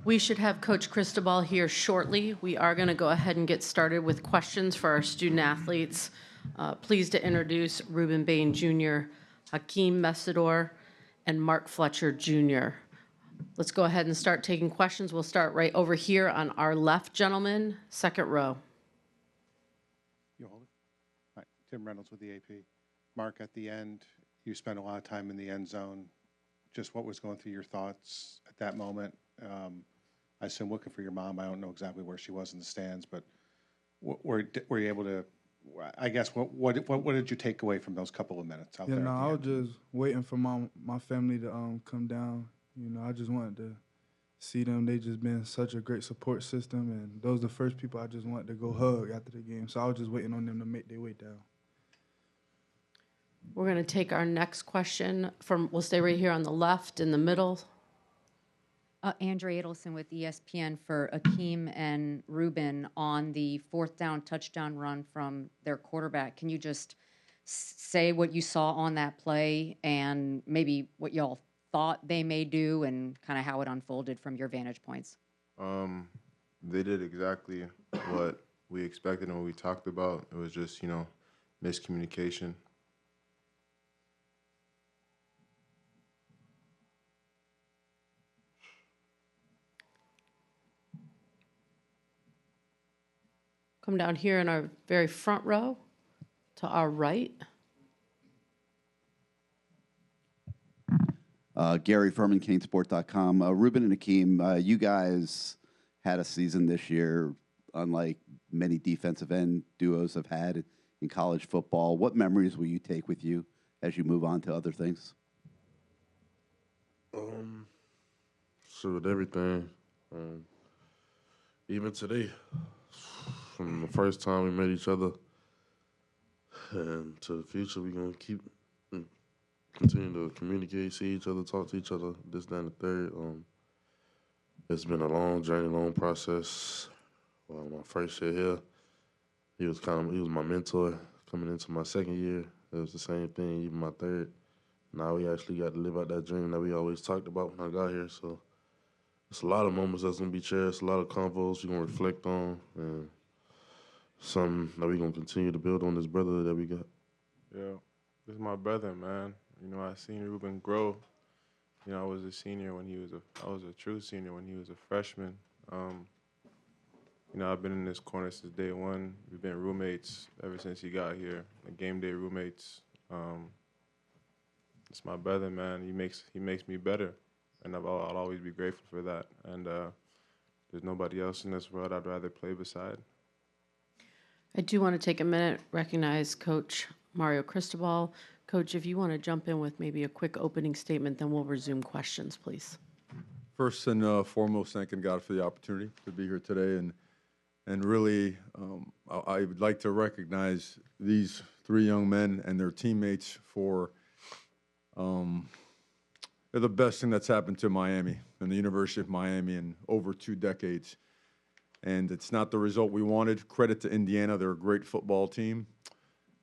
We should have Coach Cristobal here shortly. We are going to go ahead and get started with questions for our student athletes. Pleased to introduce Rueben Bain Jr., Akheem Mesidor, and Mark Fletcher Jr. Let's go ahead and start taking questions. We'll start right over here on our left, gentlemen, second row. You hold it. All right. Tim Reynolds with the AP. Mark, at the end, you spent a lot of time in the end zone. Just what was going through your thoughts at that moment? I assume looking for your mom. I don't know exactly where she was in the stands, but were you able to? I guess what did you take away from those couple of minutes out there? No, I was just waiting for my family to come down. You know, I just wanted to see them. They just been such a great support system, and those are the first people I just wanted to go hug after the game. So I was just waiting on them to make their way down. We're going to take our next question we'll stay right here on the left in the middle. Andrea Adelson with ESPN for Akheem and Rueben on the fourth down touchdown run from their quarterback. Can you just say what you saw on that play and maybe what y'all thought they may do and kind of how it unfolded from your vantage points? They did exactly what we expected and what we talked about. It was just, miscommunication. Come down here in our very front row to our right. Gary Furman, CaneSport.com. Rueben and Akheem, you guys had a season this year unlike many defensive end duos have had in college football. What memories will you take with you as you move on to other things? So with everything, even today, from the first time we met each other and to the future, we're going to continue to communicate, see each other, talk to each other, this, that, and the third. It's been a long journey, long process. My first year here, he was my mentor. Coming into my second year, it was the same thing, even my third. Now we actually got to live out that dream that we always talked about when I got here. So it's a lot of moments that's going to be cherished, a lot of convos we're going to reflect on, and something that we're going to continue to build on this brother that we got. Yeah, this is my brother, man. I seen Rueben grow. I was a senior when I was a true senior when he was a freshman. I've been in this corner since day one. We've been roommates ever since he got here, like game day roommates. It's my brother, man. He makes me better, and I'll always be grateful for that. And there's nobody else in this world I'd rather play beside. I do want to take a minute, recognize Coach Mario Cristobal. Coach, if you want to jump in with maybe a quick opening statement, then we'll resume questions, please. First and foremost, thanking God for the opportunity to be here today. And really, I would like to recognize these three young men and their teammates for they're the best thing that's happened to Miami and the University of Miami in over 2 decades. And it's not the result we wanted. Credit to Indiana. They're a great football team.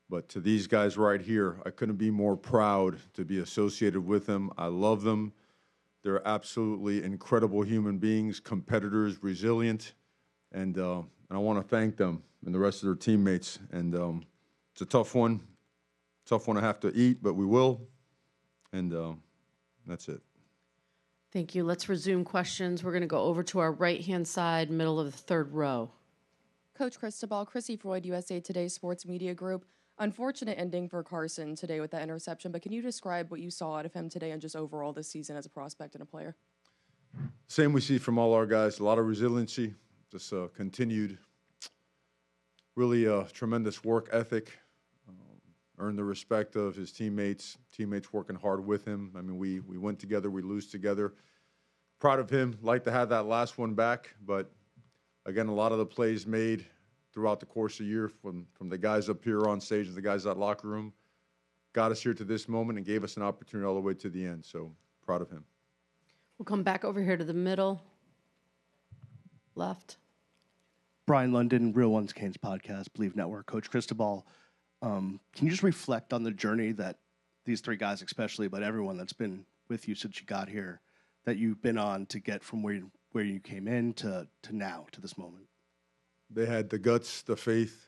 But to these guys right here, I couldn't be more proud to be associated with them. I love them. They're absolutely incredible human beings, competitors, resilient. And I want to thank them and the rest of their teammates. And it's a tough one to have to eat, but we will. And that's it. Thank you. Let's resume questions. We're going to go over to our right-hand side, middle of the third row. Coach Cristobal, Chrissy Freud, USA Today Sports Media Group. Unfortunate ending for Carson today with that interception, but can you describe what you saw out of him today and just overall this season as a prospect and a player? Same we see from all our guys, a lot of resiliency, just continued really tremendous work ethic, earned the respect of his teammates working hard with him. I mean, we win together, we lose together. Proud of him, like to have that last one back, but again, a lot of the plays made throughout the course of the year from the guys up here on stage and the guys in that locker room got us here to this moment and gave us an opportunity all the way to the end. So proud of him. We'll come back over here to the middle, left. Brian London, Real Ones Canes podcast, Believe Network. Coach Cristobal, can you just reflect on the journey that these three guys especially, but everyone that's been with you since you got here, that you've been on to get from where where you came in to now, to this moment? They had the guts, the faith,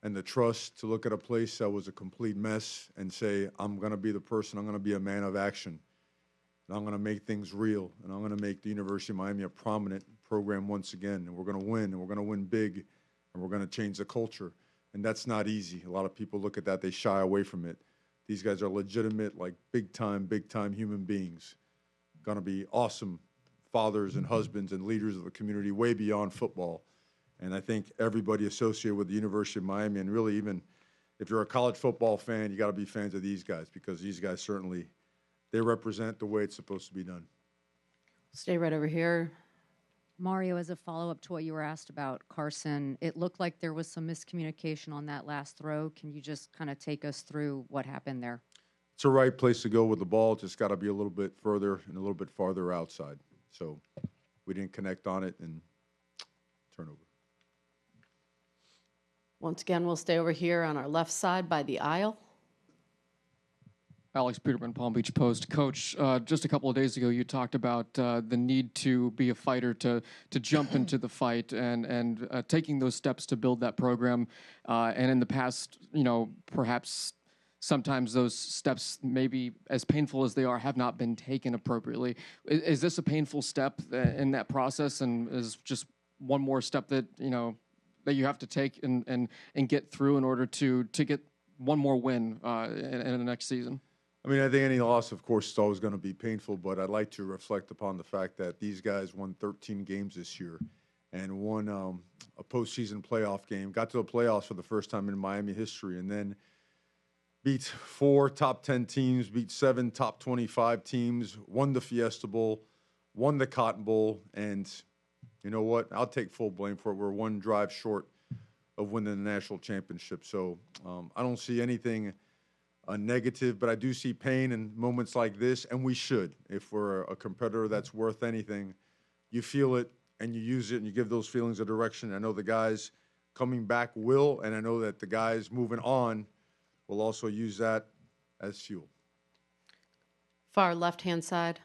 and the trust to look at a place that was a complete mess and say, I'm going to be the person, I'm going to be a man of action. And I'm going to make things real, and I'm going to make the University of Miami a prominent program once again. And we're going to win, and we're going to win big, and we're going to change the culture. And that's not easy. A lot of people look at that, they shy away from it. These guys are legitimate, like big time human beings. Going to be awesome fathers and husbands and leaders of the community way beyond football. And I think everybody associated with the University of Miami, and really even if you're a college football fan, you got to be fans of these guys, because these guys certainly, they represent the way it's supposed to be done. Stay right over here. Mario, as a follow-up to what you were asked about Carson, it looked like there was some miscommunication on that last throw. Can you just kind of take us through what happened there? It's the right place to go with the ball. Just got to be a little bit further and a little bit farther outside. So we didn't connect on it, and turnover. Once again, we'll stay over here on our left side by the aisle. Alex Peterman, Palm Beach Post. Coach, just a couple of days ago, you talked about the need to be a fighter, to jump into the fight, and taking those steps to build that program. And in the past, perhaps sometimes those steps, maybe as painful as they are, have not been taken appropriately. Is this a painful step in that process, and is just one more step that that you have to take and get through in order to get one more win in the next season? I mean, I think any loss, of course, is always going to be painful, but I'd like to reflect upon the fact that these guys won 13 games this year and won a postseason playoff game, got to the playoffs for the first time in Miami history, and then beat 4 top 10 teams, beat 7 top 25 teams, won the Fiesta Bowl, won the Cotton Bowl, and you know what? I'll take full blame for it. We're one drive short of winning the national championship. So I don't see anything negative, but I do see pain in moments like this, and we should. If we're a competitor that's worth anything, you feel it and you use it and you give those feelings a direction. I know the guys coming back will, and I know that the guys moving on will also use that as fuel. Far left-hand side.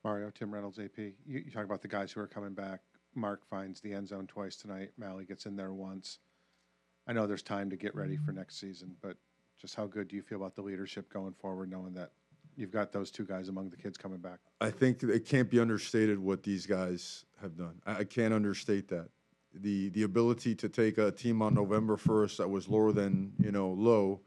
Mario, Tim Reynolds, AP. You talk about the guys who are coming back. Mark finds the end zone twice tonight. Mally gets in there once. I know there's time to get ready for next season, but just how good do you feel about the leadership going forward, knowing that you've got those two guys among the kids coming back? I think it can't be understated what these guys have done. I can't understate that. The ability to take a team on November 1st that was lower than, low,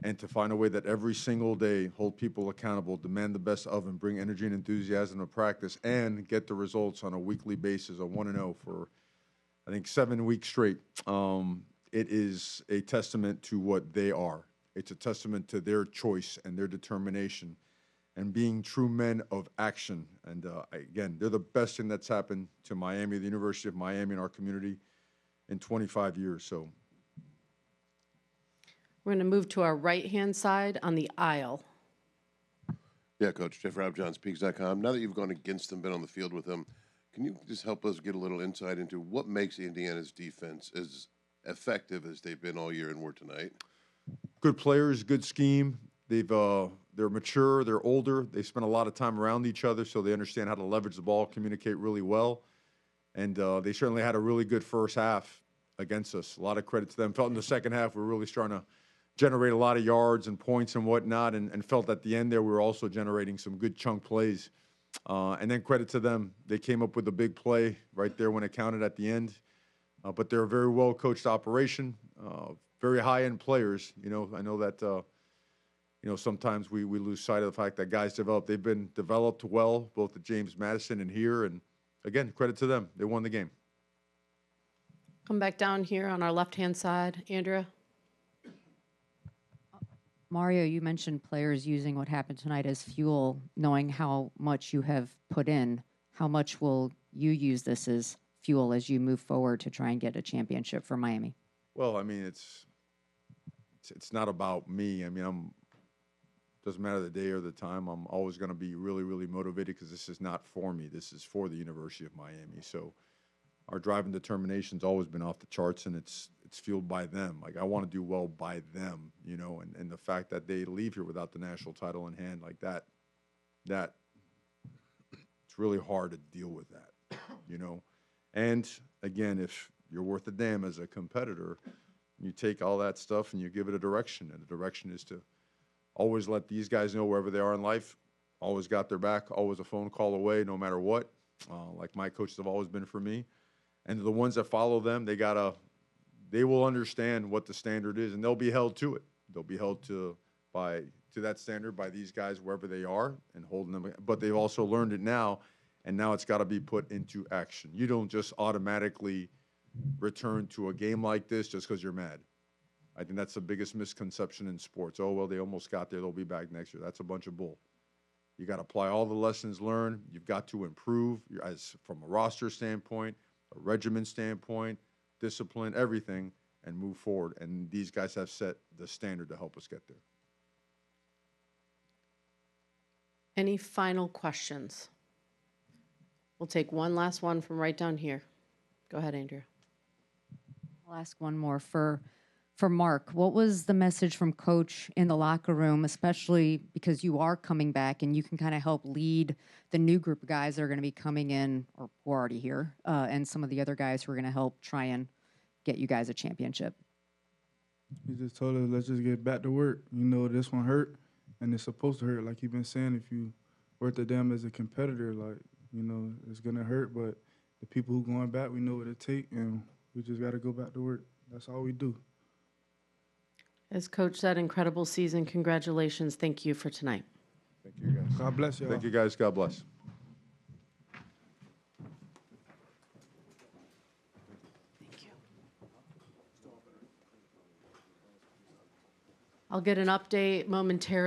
and to find a way that every single day hold people accountable, demand the best of them, bring energy and enthusiasm to practice, and get the results on a weekly basis of 1-0 for, I think, 7 weeks straight. It is a testament to what they are. It's a testament to their choice and their determination and being true men of action. And again, they're the best thing that's happened to Miami, the University of Miami, and our community in 25 years. So We're going to move to our right-hand side on the aisle. Yeah, Coach. Jeff Rabjohn, Speaks.com. Now that you've gone against them, been on the field with them, can you just help us get a little insight into what makes Indiana's defense as effective as they've been all year and were tonight? good players, good scheme. They're mature, they're older. They spend a lot of time around each other, so they understand how to leverage the ball, communicate really well. And they certainly had a really good first half against us. A lot of credit to them. Felt in the second half we were really starting to generate a lot of yards and points and whatnot, and felt at the end there we were also generating some good chunk plays. And then credit to them. They came up with a big play right there when it counted at the end. But they're a very well-coached operation, very high-end players. You know, I know that, sometimes we lose sight of the fact that guys develop. They've been developed well, both at James Madison and here. And, again, credit to them. They won the game. Come back down here on our left-hand side. Andrea? Mario, you mentioned players using what happened tonight as fuel, knowing how much you have put in. How much will you use this as fuel as you move forward to try and get a championship for Miami? Well, I mean, it's not about me. I mean, doesn't matter the day or the time. I'm always going to be really, really motivated because this is not for me. This is for the University of Miami. So our drive and determination's always been off the charts, and it's fueled by them. Like, I want to do well by them, and the fact that they leave here without the national title in hand like that, it's it's really hard to deal with that, you know. And again, if you're worth a damn as a competitor, you take all that stuff and you give it a direction, and the direction is to always let these guys know wherever they are in life, always got their back, always a phone call away, no matter what, like my coaches have always been for me. And the ones that follow them, they will understand what the standard is, and they'll be held to it. They'll be held to that standard by these guys wherever they are and holding them. But they've also learned it now, and now it's got to be put into action. You don't just automatically return to a game like this just because you're mad. I think that's the biggest misconception in sports. Oh, well, they almost got there. They'll be back next year. That's a bunch of bull. You got to apply all the lessons learned. You've got to improve as from a roster standpoint, a regimen standpoint, discipline, everything, and move forward. And these guys have set the standard to help us get there. Any final questions? We'll take one last one from right down here. Go ahead, Andrea. I'll ask one more for Mark. What was the message from Coach in the locker room, especially because you are coming back and you can kind of help lead the new group of guys that are going to be coming in or who are already here, and some of the other guys who are going to help try and get you guys a championship? He just told us, let's just get back to work. You know, this one hurt, and it's supposed to hurt. Like you've been saying, if you work the damn as a competitor, like, you know, it's going to hurt. But the people who going back, we know what it take, and we just got to go back to work. That's all we do. As Coach said, incredible season. Congratulations. Thank you for tonight. Thank you, guys. God bless y'all. Thank you, guys. God bless. Thank you. I'll get an update momentarily.